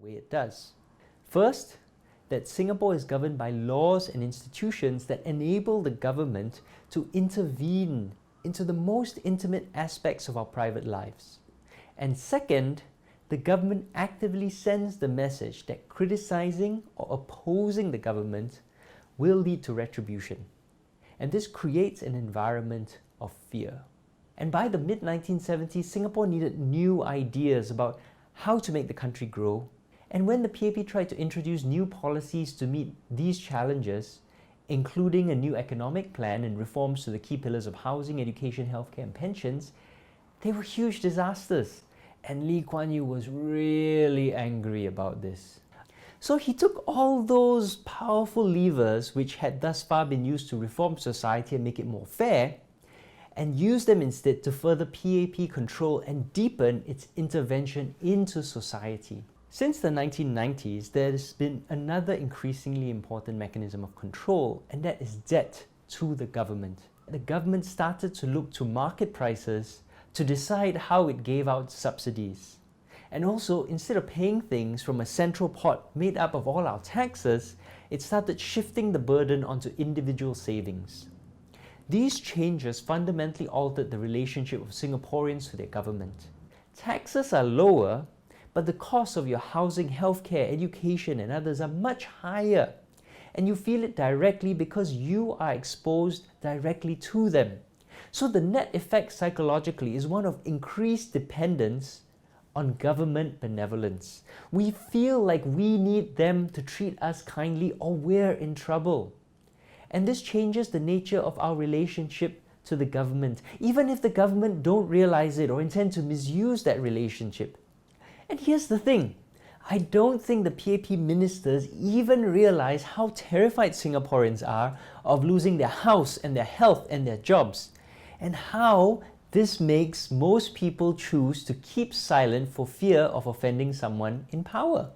the way it does. First, that Singapore is governed by laws and institutions that enable the government to intervene into the most intimate aspects of our private lives. And second, the government actively sends the message that criticizing or opposing the government will lead to retribution. And this creates an environment of fear. And by the mid-1970s, Singapore needed new ideas about how to make the country grow. And when the PAP tried to introduce new policies to meet these challenges, including a new economic plan and reforms to the key pillars of housing, education, healthcare, and pensions, they were huge disasters. And Lee Kuan Yew was really angry about this. So he took all those powerful levers which had thus far been used to reform society and make it more fair, and used them instead to further PAP control and deepen its intervention into society. Since the 1990s, there has been another increasingly important mechanism of control, and that is debt to the government. The government started to look to market prices to decide how it gave out subsidies. And also, instead of paying things from a central pot made up of all our taxes, it started shifting the burden onto individual savings. These changes fundamentally altered the relationship of Singaporeans to their government. Taxes are lower, but the costs of your housing, healthcare, education, and others are much higher. And you feel it directly because you are exposed directly to them. So the net effect psychologically is one of increased dependence on government benevolence. We feel like we need them to treat us kindly or we're in trouble. And this changes the nature of our relationship to the government, even if the government don't realize it or intend to misuse that relationship. And here's the thing, I don't think the PAP ministers even realize how terrified Singaporeans are of losing their house and their health and their jobs, and how this makes most people choose to keep silent for fear of offending someone in power.